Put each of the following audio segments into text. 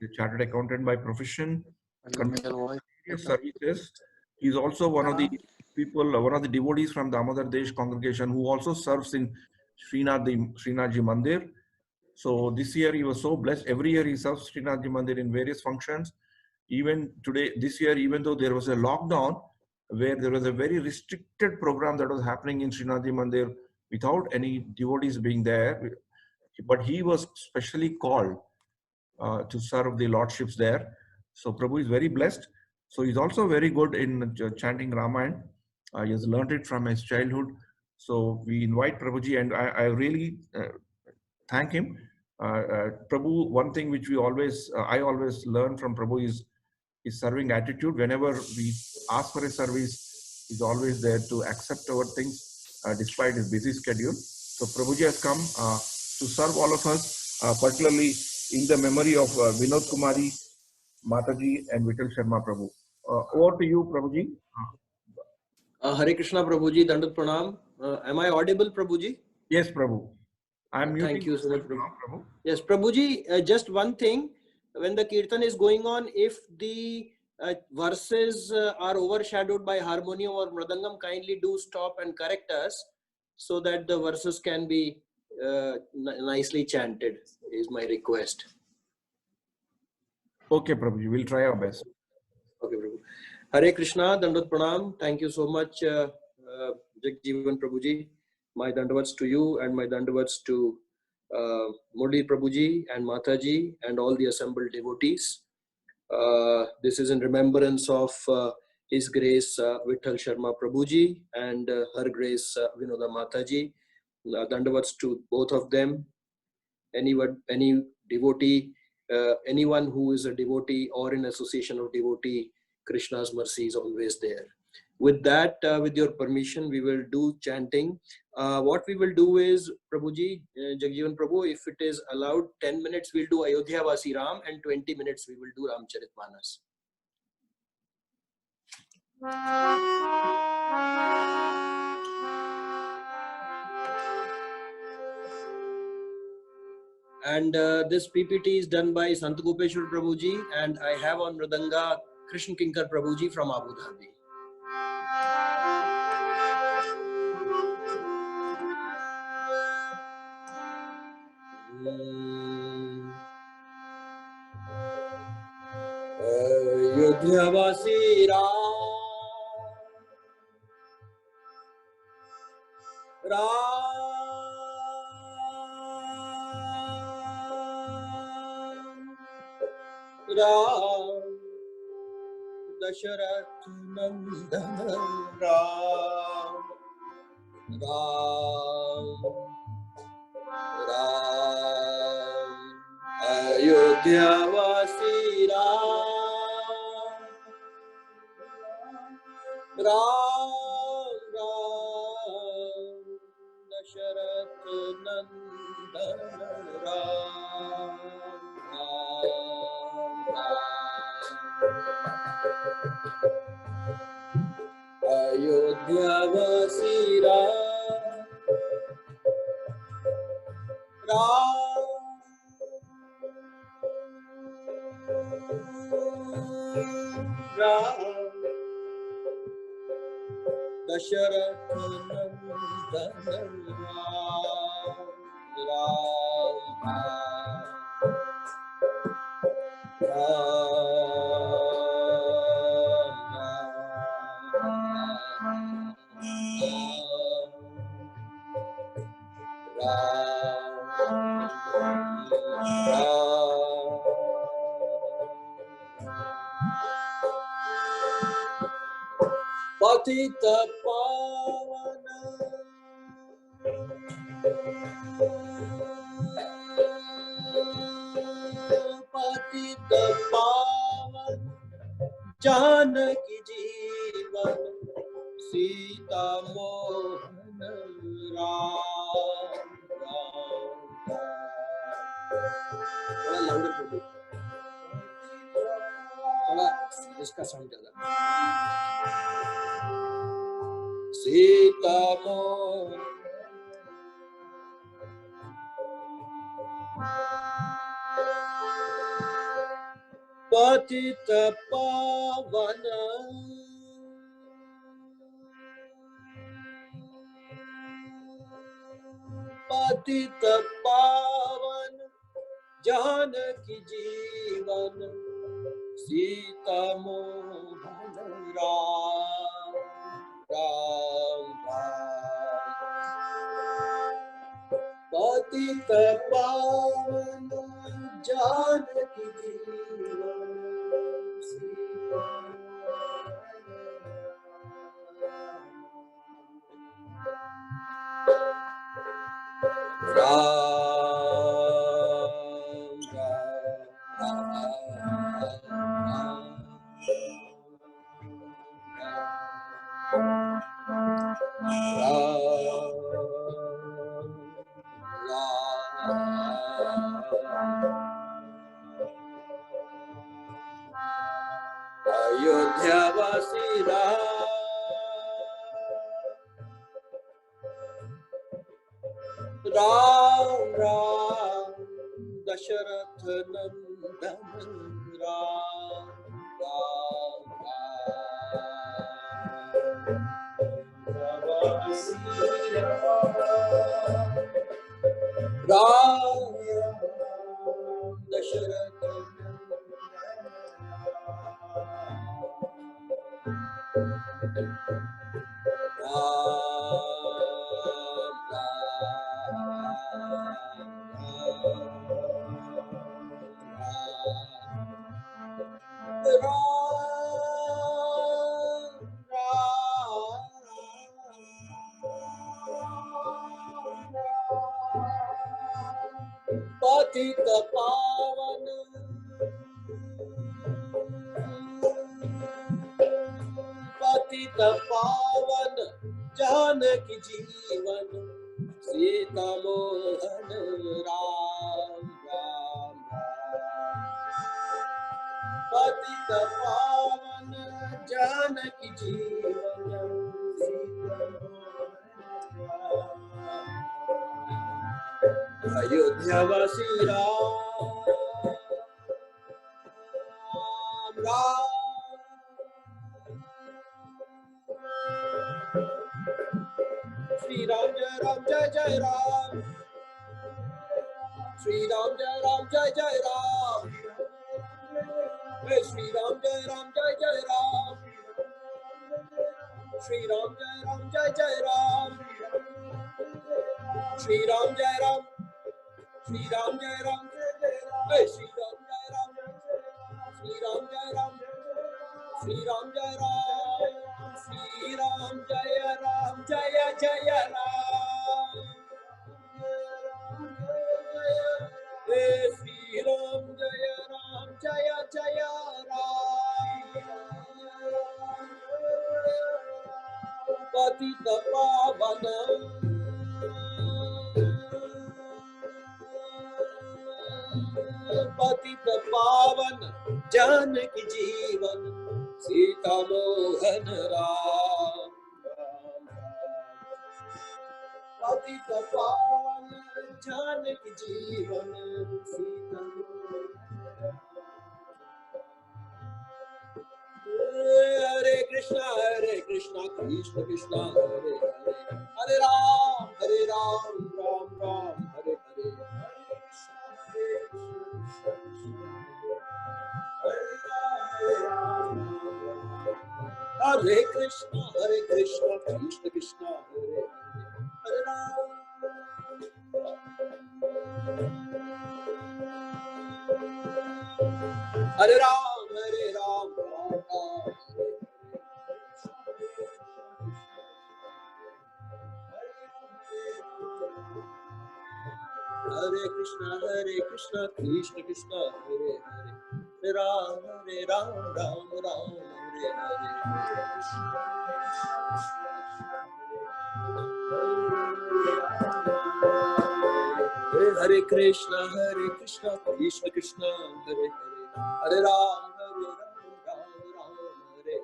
a chartered accountant by profession, various services. He's also one of the people, one of the devotees from the Damodar Desh congregation who also serves in Srinathji Mandir. So this year he was so blessed. Every year he serves Srinathji Mandir in various functions. Even today, this year, even though there was a lockdown, where there was a very restricted program that was happening in Srinathji Mandir without any devotees being there, but he was specially called to serve the lordships there. So Prabhu is very blessed. So he's also very good in chanting Ramayana. He has learned it from his childhood. So we invite Prabhuji, and I really thank him. Prabhu, one thing which we always, I always learn from Prabhu is serving attitude. Whenever we ask for a service, he's always there to accept our things despite his busy schedule. So Prabhuji has come to serve all of us, particularly in the memory of Vinod Kumari, Mataji, and Vittal Sharma Prabhu. Over to you, Prabhuji. Hare Krishna, Prabhuji. Dandat Pranam. Am I audible, Prabhuji? Yes, Prabhu. Thank you so much, Prabhu. Yes, Prabhuji, just one thing. When the kirtan is going on, if the verses are overshadowed by harmonium or mridangam, kindly do stop and correct us so that the verses can be nicely chanted, is my request. Okay, Prabhuji, we'll try our best. Okay, Prabhu. Hare Krishna, Dandat Pranam. Thank you so much, Jagjeevan Prabhuji. My dandavats to you and my dandavats to Murli Prabhuji and Mataji and all the assembled devotees. This is in remembrance of His Grace Vittal Sharma Prabhuji and Her Grace Vinoda Mataji. Dandavats to both of them. Any devotee, anyone who is a devotee or in association of devotee, Krishna's mercy is always there. With that, with your permission, we will do chanting. What we will do is, Prabhuji, Jagjeevan Prabhu, if it is allowed, 10 minutes we'll do Ayodhya Vasi Ram and 20 minutes we will do Ramcharitmanas. And this PPT is done by Sant Gopeshwar Prabhuji, and I have on Mridanga Krishna Kinkar Prabhuji from Abu Dhabi. Ayodhya Vasi Ram, Ram, Dasharath Nandana Ram, Ayodhya Vasi Ram, Dasharath Nandana Ram, Ayodhya Vasi Ram, Dasharath Nandana Patita Pavana Patita Pavana Janaki Jeevan Sita Mohan Ram थोड़ा louder कर दो थोड़ा इसका sound ज्यादा सीता मोहन पतित पावन पतित पावन जानकी जीवन सीता मोहन राम राम राम पतित पावन जानकी जीवन सीता राम अयोध्यावासी राम राम दशरथ नंदन राम राम राम दशरथ पतित पावन पतित पावन जानकी जीवन सीता मोहन राम राम पतित पावन जानकी जीवन सीता मोहन अयोध्यावासी राम राम श्री राम जय जय राम श्री राम जय जय राम श्री राम जय जय राम श्री राम जय जय राम श्री राम जय श्री राम जय श्री राम श्री राम जय श्री राम जय श्री राम जय जय जय राम श्री राम जय जय राम पतित पावन पतित पावन जानकी जीवन सीता मोहन राम पतित पावन जानकी जीवन सीता मोहन हरे कृष्णा कृष्ण कृष्ण हरे हरे हरे राम राम राम हरे हरे हरे कृष्ण कृष्ण कृष्ण हरे हरे राम हरे राम राम राम हरे कृष्ण कृष्ण कृष्ण हरे हरे हरे राम राम राम हरे हरे हरे कृष्ण कृष्ण कृष्ण हरे हरे हरे राम राम राम हरे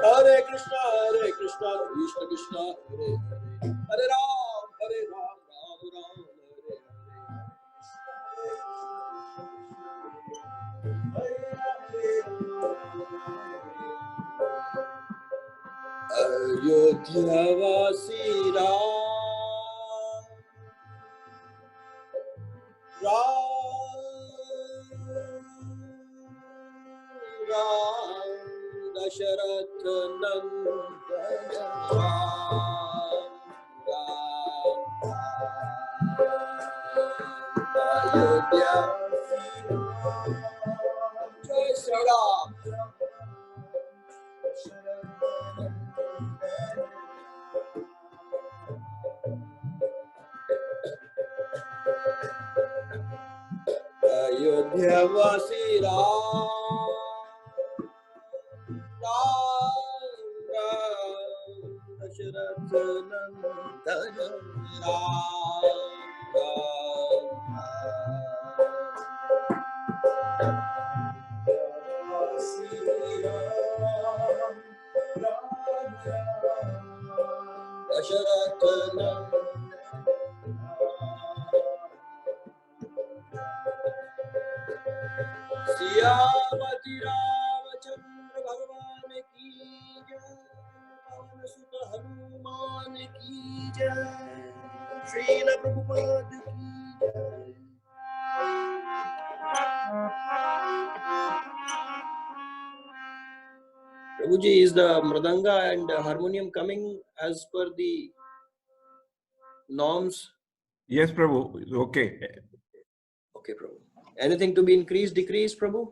हरे कृष्ण कृष्ण कृष्ण हरे हरे हरे राम अयोध्यावासी राम दशरथ नंदन अयोध्या जय श्री राम। अयोध्यावासी राम दशरथ नंदन दशरथ सियापति रामचंद्र भगवान की जय, पवन सुत हनुमान की जय, श्रील प्रभुपाद की जय। Prabhuji, is the mridanga and harmonium coming as per the norms? Yes, Prabhu. Okay. Okay, Prabhu. Anything to be increased, decreased, Prabhu?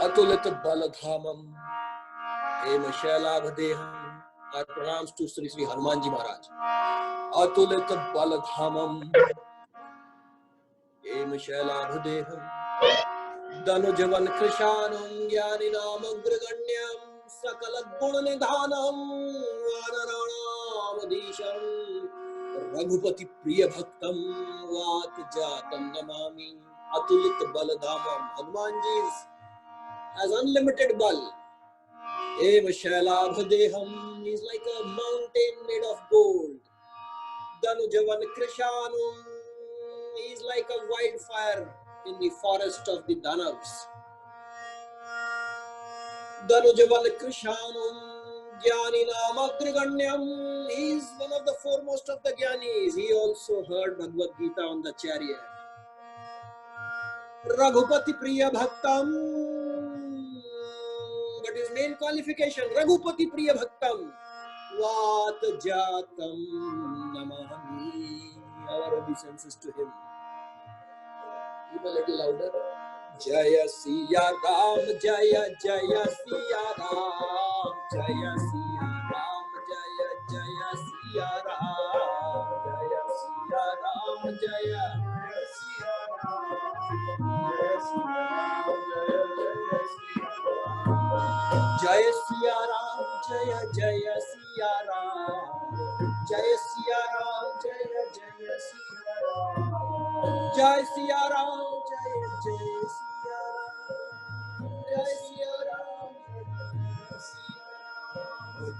Atulit baladhamam hem shailabhdeham. Our pranams to Sri Sri Hanumanji Maharaj. Atulit baladhamam hem shailabhdeham. Danujavan krishanam jnaninam agraganyam sakalat gunanidhanam vanaranam Raghupati priya bhaktam vat jatam namami. Atulit baladhamam. Hanumanji has unlimited bal. Eva shailabhdeham is like a mountain made of gold. Danujavan krishanam is like a wildfire in the forest of the Danavs. Danujavan krishanam jnaninam agraganyam. He is one of the foremost of the Jnanis. He also heard Bhagavad Gita on the chariot. Raghupati priya bhaktam. But his main qualification, Raghupati priya bhaktam. Vat jatam namami. Our obeisances to him. Keep a little louder. Jaya Siya Ram, Jaya Jaya Siya Ram, Jaya Siya Ram, Jaya Jaya Siya Ram, Jaya Siya Ram, Jaya Siya Ram, Jaya Siya Ram, Jaya Jaya Siya Ram, Jaya Siya Ram, Jaya Jaya Siya Ram, Jai Siya Ram, Jaya Jaya Siya Ram, Jai Siya Ram,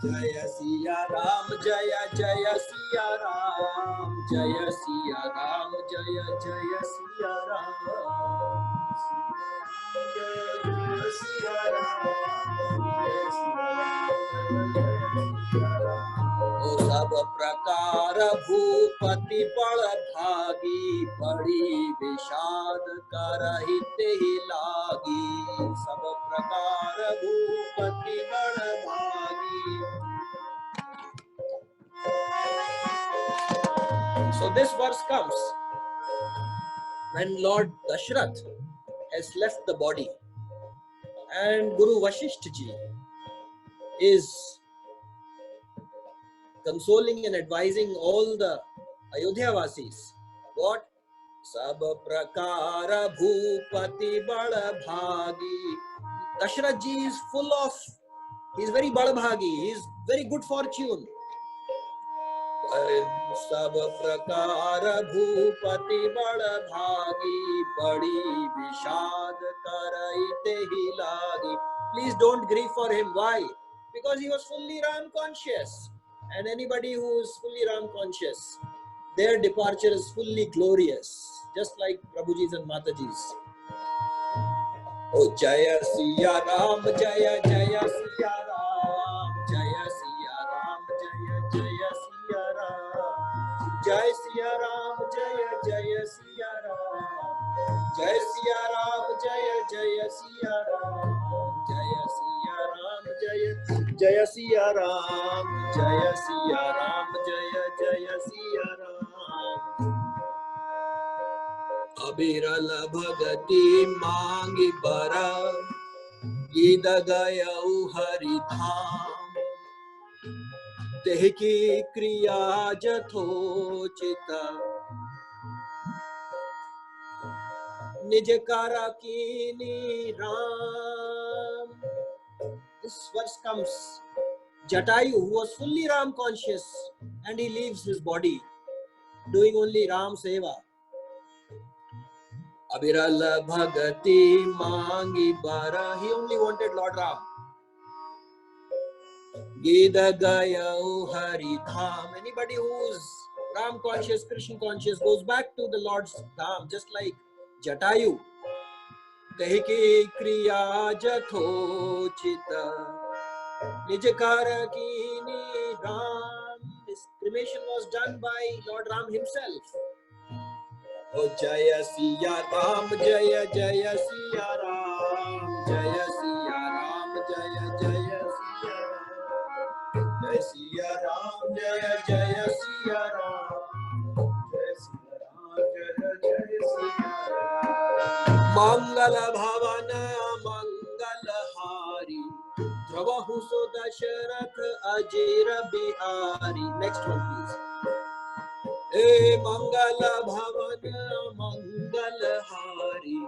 Jaya Siya Ram, Jaya Jaya Siya Ram, Jaya Siya Ram, Jaya Jaya Siya Ram, Jaya Siya Ram, O sab prakar bhupati bad bhagi, badi vishad karahit hi lagi. Sab prakar bhupati bad bhagi. So this verse comes when Lord Dashrath has left the body and Guru Vasishtha ji is consoling and advising all the Ayodhya-vasis. What? Sab prakara bhupati bada bhagi. Dashrath ji is full of, he is very badabhagi, he is very good fortune. Sab prakara bhupati bada bhagi, badi vishad karaite hi lagi. Please don't grieve for him. Why? Because he was fully Ram conscious. And anybody who is fully Ram conscious, their departure is fully glorious. just like Prabhuji's and Mataji's. Oh Jaya Siya Ram, Jaya Jaya Siya Ram, Jaya Siya Ram, Jaya Jaya Siya Ram, Jai Siya Ram, Jaya Jaya Siya Ram, Jai Siya Ram, Jaya Jaya Siya Ram, Jaya Siya Ram, Jaya Jaya Siya Ram, Jaya Siya Ram, Jaya Jaya Siya Ram. अबिरल भगति मांगी बरा गीत गयऊ हरि धाम Teh की क्रिया जथोचित निज कारा कीनी Ram. This verse comes. Jatayu, who was fully Ram conscious, and he leaves his body doing only Ram Seva. Abiral Bhagati Mangi Bara, he only wanted Lord Ram. Gida Gaya Hari Dham. Anybody who's Ram conscious, Krishna conscious goes back to the Lord's Dham, just like Jatayu. Tehiki Kriya Jatho Chita Nijakara Kini Ram. This cremation was done by Lord Ram himself. Oh Jaya Siya Ram, Jaya Jaya Siya Ram, Jaya Siya Ram, Jaya Jaya Siya Ram, Jaya Siya Ram, Jaya Jaya Siya Ram, Jaya Siya Ram, Jaya Jaya Siya Ram. Mangala Bhavana Mangala Hari, Dravahu So Dasharath Ajira Bihari. Next one please. Hey Mangala Bhavana Mangala Hari,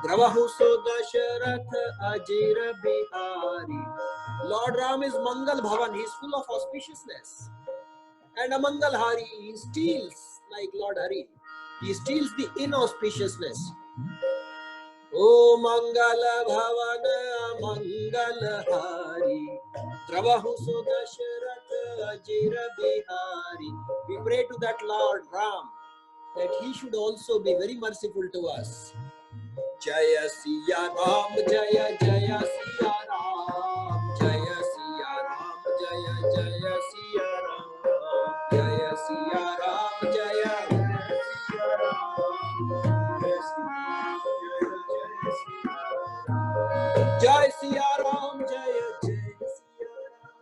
Dravahu So Dasharath Ajira Bihari. Lord Ram is Mangal Bhavan, he is full of auspiciousness. And a Mangal Hari, he steals like Lord Hari. He steals the inauspiciousness. Oh Mangala Bhavana Mangala Hari, Dravahu So Dasharath Ajira Bihari. We pray to that Lord Ram that he should also be very merciful to us. Jaya Siya Ram, Jaya Jaya Siya Ram, Jaya Siya Ram, Jaya Jaya Siya Ram, Jaya Siya Ram, Jaya Jaya Siya Ram, Jai Siya Ram, Jaya Jaya Siya Ram,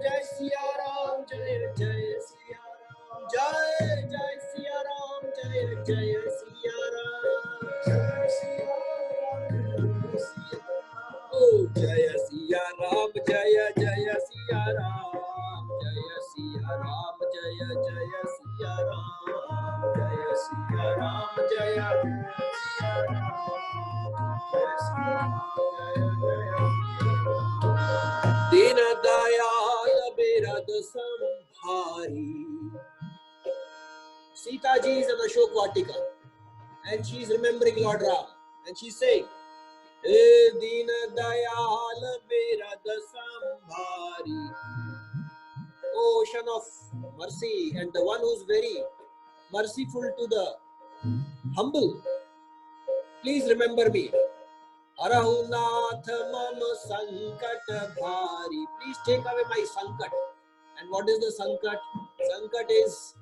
Jai Siya Ram, Jaya Jaya Siya Ram, Jai Jai Siya Ram, Jaya Jaya Siya Ram, Jai Siya Ram, oh Jaya Siya Ram, Jaya Jaya Siya Ram, Jaya Siya Ram, Jaya Jaya Siya Ram, Jaya Siya Ram, Jaya Siya Ram. Din Dayal Birad Sambhari. Sita ji is in Ashok Vatika and she is remembering Lord Ram and she is saying, Hey Din Dayal Birad Sambhari, ocean of mercy and the one who is very merciful to the humble, please remember me. Arahunath Mama Sankat Bhari, please take away my Sankat. And what is the Sankat? Sankat is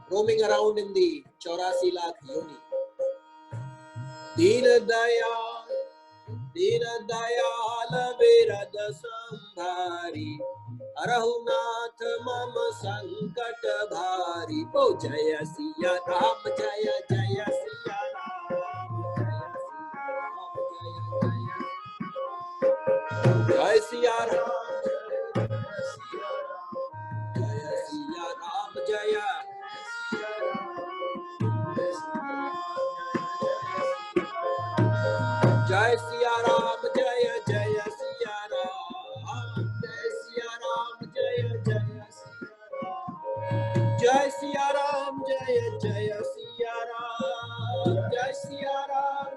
roaming around in the 84 lakh yoni. Deen Dayal Virad Sambhari, Arahunath Mama Sankat Bhari. Oh Jaya Siya Ram, Jaya Jaya Siya Ram, Jai Siya Ram, Jaya Siya Ram, Jaya Jai Siya Ram, Jaya Jaya Siya Ram, Jai Siya Ram, Jaya Jaya Siya Ram, Jai Siya Ram, Jaya Jaya Siya Ram, Jai Siya Ram,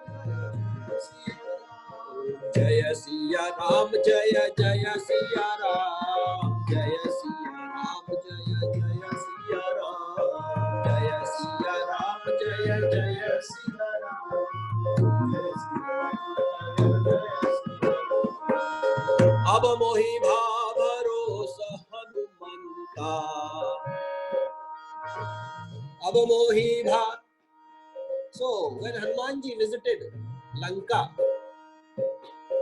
Jaya Siya Ram, Jaya Jaya Siya Ram, Jaya Siya Ram, Jaya Jaya Siya Ram, Jaya Siya Ram, Jaya Jaya Siya Ram. Ab mohi bhav bharosa Hanumanta. Ab mohi bhav. So when Hanumanji visited Lanka,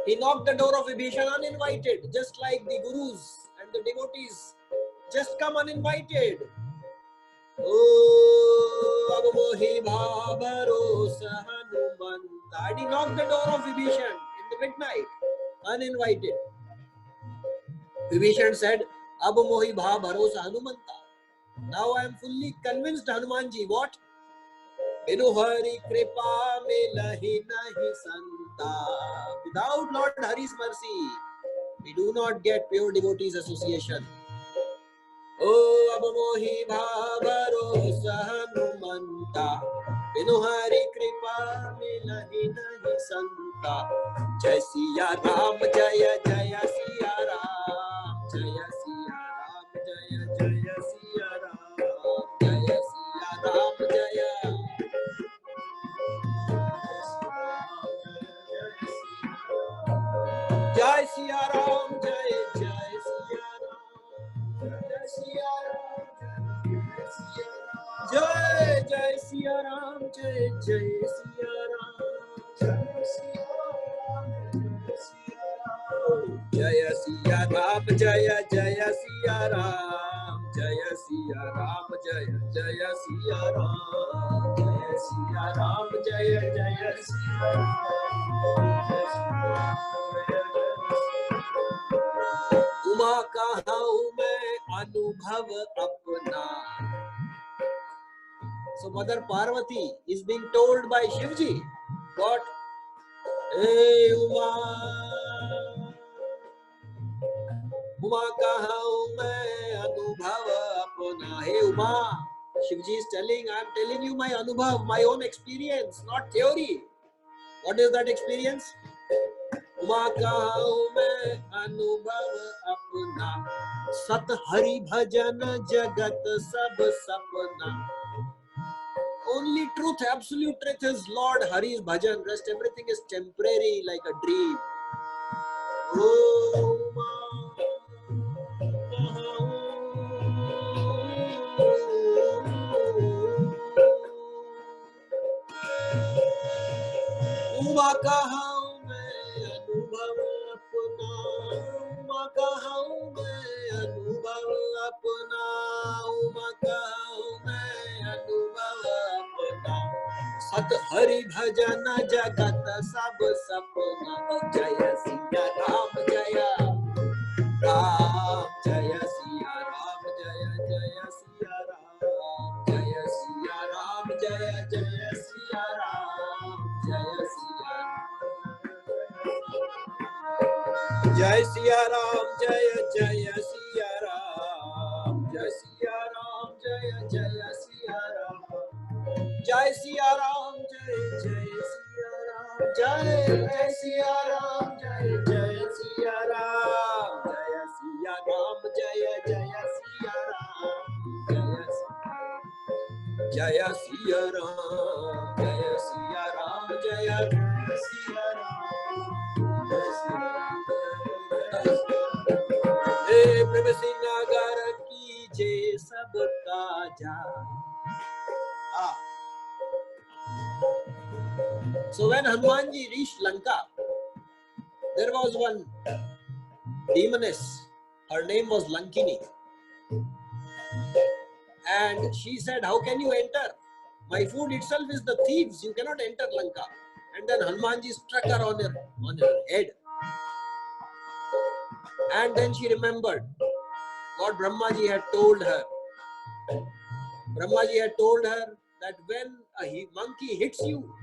he knocked the door of Vibhishan uninvited, just like the gurus and the devotees just come uninvited. Oh, ab mohi bhav bharosa Hanumanta. And he knocked the door of Vibhishan in the midnight, uninvited. Vibhishan said, ab mohi bhav bharosa Hanumanta. Now I am fully convinced, Hanumanji. What? Binu Hari Kripa Milahi Nahi Santa. Without Lord Hari's mercy, we do not get pure devotees association. Oh, ab mohi bhav bharosa Hanumanta. Binu Hari Kripa Milahi Nahi Santa. Jai Siya Ram, Jaya Jaya Siya Ram, Jaya Siya Ram, Jaya Jaya Siya Ram, Jaya Siya Ram, Jaya. Jai Siya Ram, Jai Jai Siya Ram, Jai Siya Ram, Jai Jai Siya Ram, Jai Jai Siya Ram, Jaya Siya Ram, Jaya Jaya Siya Ram, Jaya Siya Ram, Jaya Jaya Siya Ram, Jaya Siya Ram, Jaya Jaya Siya Ram. Uma कहा हूँ मैं अनुभव अपना. So Mother Parvati is being told by Shivji, what? Hey Uma, Uma कहा हूँ मैं अनुभव अपना. Hey Uma, Shivji is telling, I am telling you my anubhav, my own experience, not theory. What is that experience? Uma कहा हूँ मैं अनुभव अपना. सत हरि भजन जगत सब सपना. Only truth, absolute truth is Lord Hari's bhajan. Rest everything is temporary, like a dream. Oh, Uma कहा हूँ मैं अनुभव अपना. उमा कहा हूँ मैं अनुभव अपना. उमा कहा हूँ मैं अनुभव अपना. सत हरि भजन जगत सब सपना. जय सिया राम, जय राम, जय सिया राम, जय जय सिया राम, जय सिया राम, जय जय सिया राम, जय सिया राम. जय सिया राम, जय जय सिया राम, जय सिया राम, जय जय Siya Ram. Jai Siya Ram, Jai Jai Siya Ram, Jai Jai Siya Ram, Jai Jai Siya Ram, Jai Siya Ram, Jai Jai Siya Ram, Jai Siya Ram, Jai Siya Ram, Jai Siya Ram. Hey Prabhu Singh Nagar ki jai sabka ja. So when Hanumanji reached Lanka, there was one demoness. Her name was Lankini. And she said, how can you enter? My food itself is the thieves. You cannot enter Lanka. And then Hanumanji struck her on her head. And then she remembered what Brahmaji had told her. Brahmaji had told her that when a monkey hits you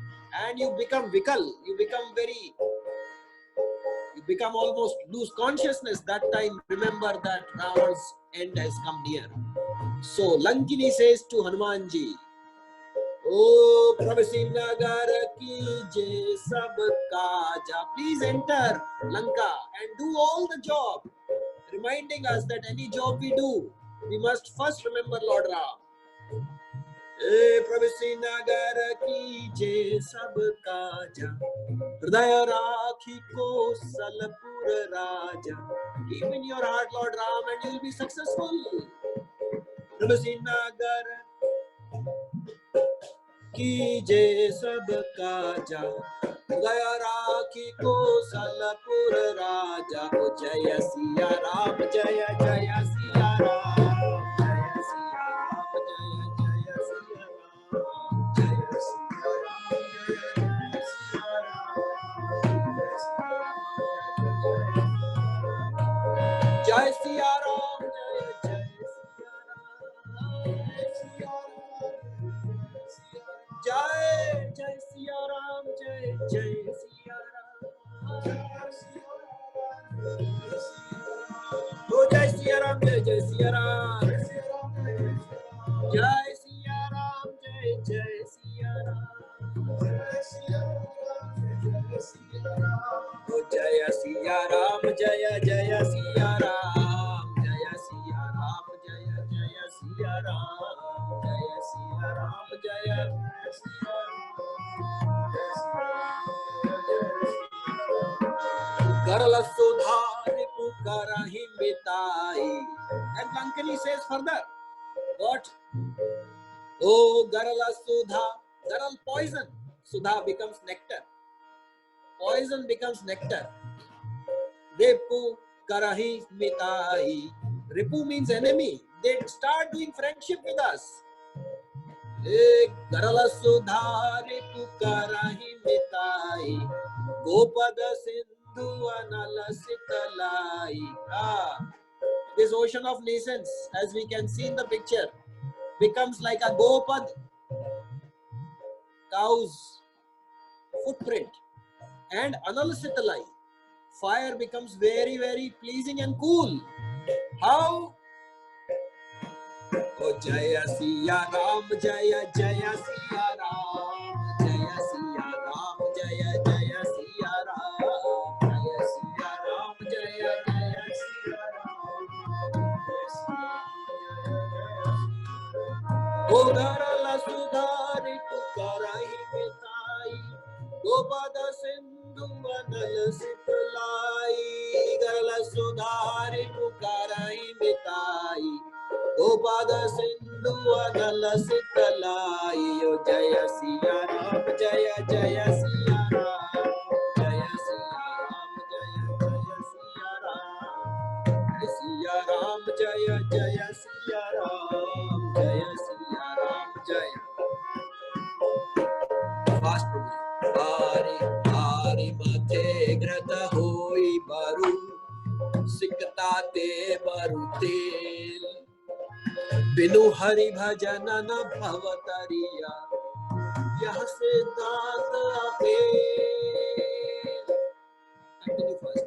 and you become vikal, you become almost lose consciousness, that time remember that Ravana's end has come near. So Lankini says to Hanumanji, Oh Prabhu Nagar ki jai sab kaja. Please enter Lanka and do all the job, reminding us that any job we do, we must first remember Lord Ram. प्रवेशी नगर कीजे सबका जा, हृदय राखी कौशलपुर राजा. Keep in your heart Lord Ram and you will be successful. प्रवेशी नगर कीजे सबका जा, हृदय राखी कौशलपुर राजा. हो जय सिया राम, जय जय सिया राम, जय सिया राम, जय जय सिया राम, जय सिया राम, जय सिया राम, जय जय सिया राम, जय जय सिया राम, हो जय सिया राम, जय जय सिया राम, जय सिया राम, जय जय सिया राम, हो जय सिया राम, जय जय सिया राम, जय सिया राम, जय जय सिया राम, जय सिया राम, जय Garala Sudhari Pukarahim Bitai. And Lankani says further, what? Oh, Garala Sudha, Garal poison. Sudha becomes nectar. Poison becomes nectar. Ripu Karahi Mitai. Ripu means enemy. They start doing friendship with us. Garala Sudha Ripu Karahi Mitai. Gopada Sindhu Anala Sitalai. This ocean of nations, as we can see in the picture, becomes like a Gopad, cow's footprint, and Analasitalai, fire becomes very, very pleasing and cool. How? Oh, Jaya Siya Ram, Jaya Jaya Siya Ram, Jaya Siya Ram, Jaya Jaya Siya Ram, Jaya Siya Ram, Jaya Jaya Siya Ram. Oh, Garala Sudhari Pukarai Mitai, Gopada Sindhu Anala Sitalai, Garala Sudhari Pukarai Mitai, Gopada Sindhu Anala Sitalai. Oh, Jaya Siya Ram, Jaya Jaya Siya Ram, Jaya Siya Ram, Jaya Jaya Siya Ram, Siya Ram, Jaya Jaya Siya Ram, Jaya Siya Ram, Jaya. Fast Prabhu. Hari Hari Mathe Grata Hoi Baru, Sikta Te Baru Tel. बिनु हरि भजन न भवतरिया, यह सिद्धांत अपेल. Continue first.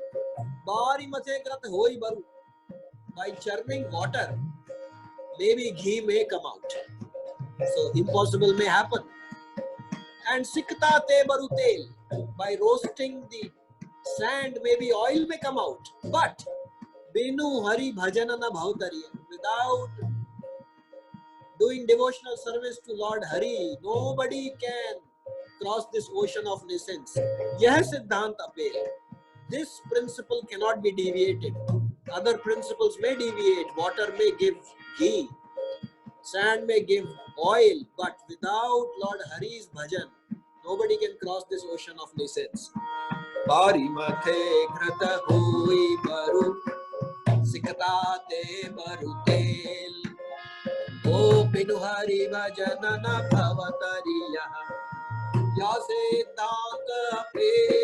बारी मथे कृत होई बरु. By churning water, maybe ghee may come out. So impossible may happen. And sikta te baru tel. By roasting the sand, maybe oil may come out. But binu hari bhajana na bhavtariya. Without doing devotional service to Lord Hari, nobody can cross this ocean of nations. Yah siddhant apel. This principle cannot be deviated. Other principles may deviate. Water may give ghee, sand may give oil, but without Lord Hari's bhajan, nobody can cross this ocean of nations. Bari mathe krata hoi baru, sikta te baru tel. O binu hari bhajana na bhavatariya, ya siddhant apel.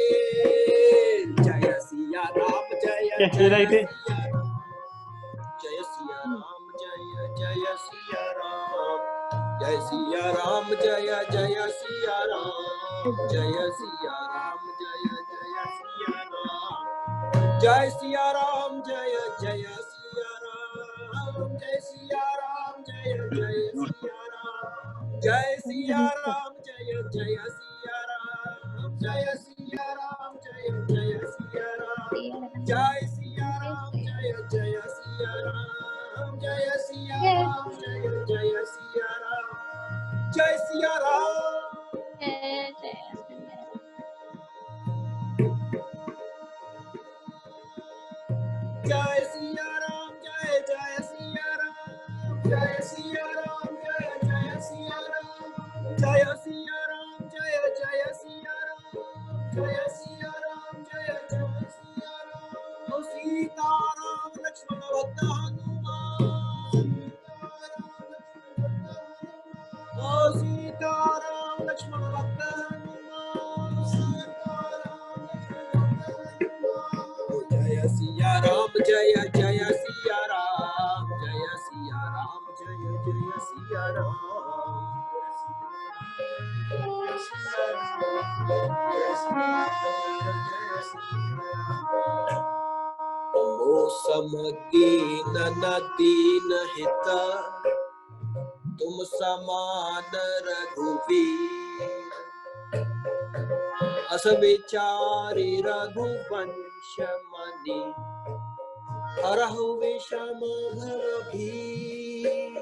Jaya Siya Ram, Jaya Jaya Siya Ram, Jaya Siya Ram, Jaya Jaya Siya Ram, Jaya Siya Ram, Jaya Jaya Siya Ram, Jaya Siya Ram, Jaya Jaya Siya Ram, Jaya Siya Ram, Jaya Jaya Siya Ram, Jaya Siya Ram, Jaya Jaya Siya Ram, Jaya Siya Ram, Jaya Jaya Siya Ram, Jaya Siya Ram, Jaya Jaya Siya Ram, Jaya Siya Ram, Jaya Jaya Siya Ram, Jaya Siya Ram, Jaya Jaya Siya Ram, Jaya Siya Ram, Jaya Jaya Siya Ram, Jaya Siya Ram, Jaya Jaya Siya Ram, Jaya Siya Ram, Jaya Jaya Siya Ram. O Sita Ram, Lakshmana Bhakta Hanuman. O Sita Ram, Lakshmana Bhakta Hanuman. O Jaya Siya Ram, Jaya Jaya Siya Ram, Jaya Siya Ram, Jaya Jaya Siya Ram. मौसम दीन न दीन हिता तुम समान रघुवीर अस विचारी रघुवंश मनि हरहु विषम भर भीर.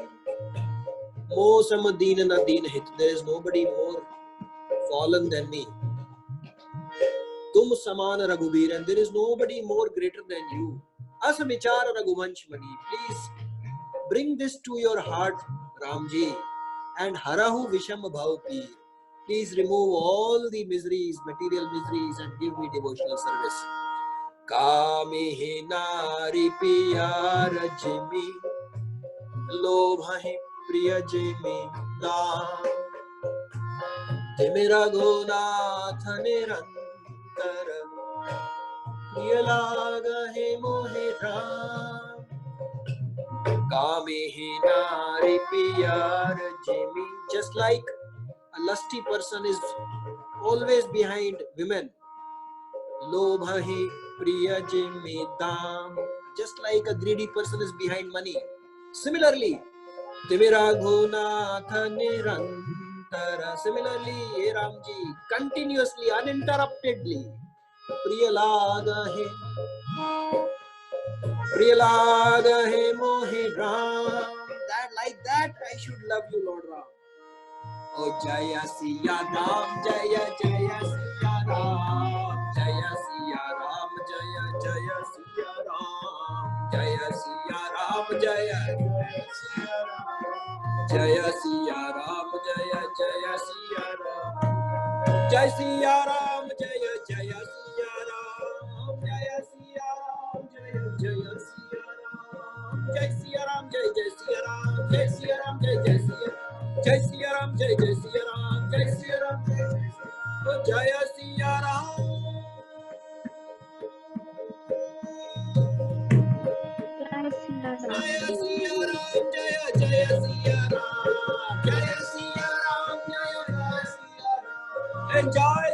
मौसम दीन न दीन हित. There is nobody more fallen than me. Tum saman Raghuveer, and there is nobody more greater than you. As vichar Raghuvansh Mani. Please bring this to your heart, Ramji, and harahu visham bhavpi. Please remove all the miseries, material miseries, and give me devotional service. Kamihi nari piyar jimi, lobhahi priya jimi dam. Timi Raghunath nirantar, priya laga hai mohe ram. Kamihi nari piyar jimi. Just like a lusty person is always behind women. Lobhahi priya jimi dam. Just like a greedy person is behind money. Similarly, Timi Raghunath nirantara. Similarly, Ye Ramji, continuously, uninterruptedly. Priya laga hai mohe ram. That like that I should love you, Lord Ram. Oh Jaya Siya Ram, Jaya Jaya Siya Ram, Jaya Siya Ram, Jaya Jaya Siya Ram, Jaya Siya Ram, Jaya Jaya Siya Ram, Jaya Jaya Siya Ram, Jai Siya Ram, Jaya Jaya Siya Ram, Jaya Siya Ram, Jaya Jaya Siya Ram, Jai Siya Ram, Jai Jai Siya Ram, Jai Siya Ram, Jai Jai Siya Ram. Jai Siya Ram, Jai Jai Siya Ram, Jai Siya Ram, Jai Jai Siya Ram, Jaya Siya Ram. Jaya Siya Ram, Jaya Jaya Siya Ram, Jaya Siya Ram, Jaya Jaya Siya Ram. Enjoy